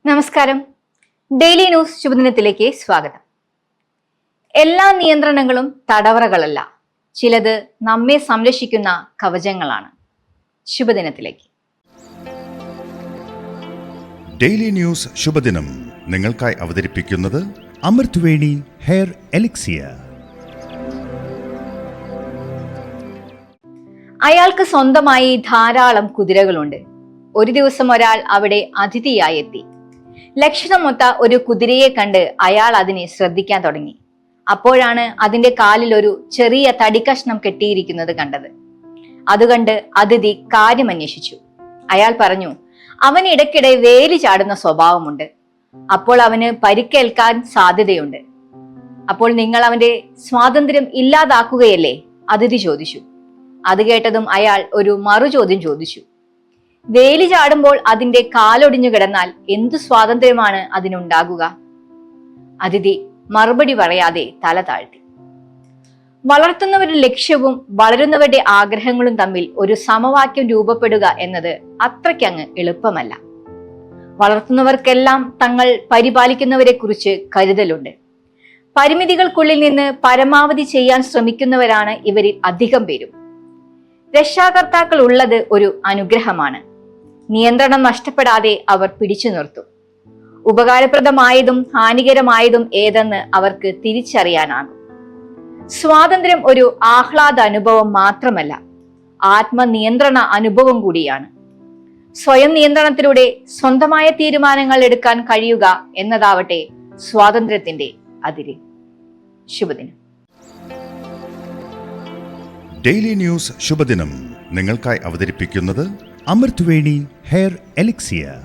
നമസ്കാരം. Daily news ശുഭദിനത്തിലേക്ക് സ്വാഗതം. എല്ലാ നിയന്ത്രണങ്ങളും തടവറകളല്ല, ചിലത് നമ്മെ സംരക്ഷിക്കുന്ന കവചങ്ങളാണ്. ശുഭദിനത്തിലേക്ക്. ഡെയിലി ന്യൂസ് ശുഭദിനം നിങ്ങൾക്കായി അവതരിപ്പിക്കുന്നത് അമൃത്വേണി ഹെയർ എലിക്സിയർ. അയാൾക്ക് സ്വന്തമായി ധാരാളം കുതിരകളുണ്ട്. ഒരു ദിവസം ഒരാൾ അവിടെ അതിഥിയായി എത്തി. ലക്ഷണമൊത്ത ഒരു കുതിരയെ കണ്ട് അയാൾ അതിനെ ശ്രദ്ധിക്കാൻ തുടങ്ങി. അപ്പോഴാണ് അതിന്റെ കാലിൽ ഒരു ചെറിയ തടിക്കഷ്ണം കെട്ടിയിരിക്കുന്നത് കണ്ടത്. അതുകണ്ട് അതിഥി കാര്യമന്വേഷിച്ചു. അയാൾ പറഞ്ഞു, അവന് ഇടയ്ക്കിടെ വേലി ചാടുന്ന സ്വഭാവമുണ്ട്. അപ്പോൾ അവന് പരിക്കേൽക്കാൻ സാധ്യതയുണ്ട്. അപ്പോൾ നിങ്ങൾ അവന്റെ സ്വാതന്ത്ര്യം ഇല്ലാതാക്കുകയല്ലേ? അതിഥി ചോദിച്ചു. അത് കേട്ടതും അയാൾ ഒരു മറുചോദ്യം ചോദിച്ചു. വേലി ചാടുമ്പോൾ അതിന്റെ കാലൊടിഞ്ഞു കിടന്നാൽ എന്തു സ്വാതന്ത്ര്യമാണ് അതിനുണ്ടാകുക? അതിഥി മറുപടി പറയാതെ തല താഴ്ത്തി. വളർത്തുന്നവരുടെ ലക്ഷ്യവും വളരുന്നവരുടെ ആഗ്രഹങ്ങളും തമ്മിൽ ഒരു സമവാക്യം രൂപപ്പെടുക എന്നത് അത്രയ്ക്കങ്ങ് എളുപ്പമല്ല. വളർത്തുന്നവർക്കെല്ലാം തങ്ങൾ പരിപാലിക്കുന്നവരെ കുറിച്ച് കരുതലുണ്ട്. പരിമിതികൾക്കുള്ളിൽ നിന്ന് പരമാവധി ചെയ്യാൻ ശ്രമിക്കുന്നവരാണ് ഇവരിൽ അധികം പേരും. രക്ഷാകർത്താക്കൾ ഉള്ളത് ഒരു അനുഗ്രഹമാണ്. നിയന്ത്രണം നഷ്ടപ്പെടാതെ അവർ പിടിച്ചു നിർത്തും. ഉപകാരപ്രദമായതും ഹാനികരമായതും ഏതെന്ന് അവർക്ക് തിരിച്ചറിയാനാകും. സ്വാതന്ത്ര്യം ഒരു ആഹ്ലാദ അനുഭവം മാത്രമല്ല, ആത്മനിയന്ത്രണ അനുഭവം കൂടിയാണ്. സ്വയം നിയന്ത്രണത്തിലൂടെ സ്വന്തമായ തീരുമാനങ്ങൾ എടുക്കാൻ കഴിയുക എന്നതാവട്ടെ സ്വാതന്ത്ര്യത്തിന്റെ അതിര്. ശുഭദിനം. ഡെയിലി ന്യൂസ് ശുഭദിനം നിങ്ങൾക്കായി അവതരിപ്പിക്കുന്നത് അമൃത്വേണി ഹെയർ എലിക്സിയർ.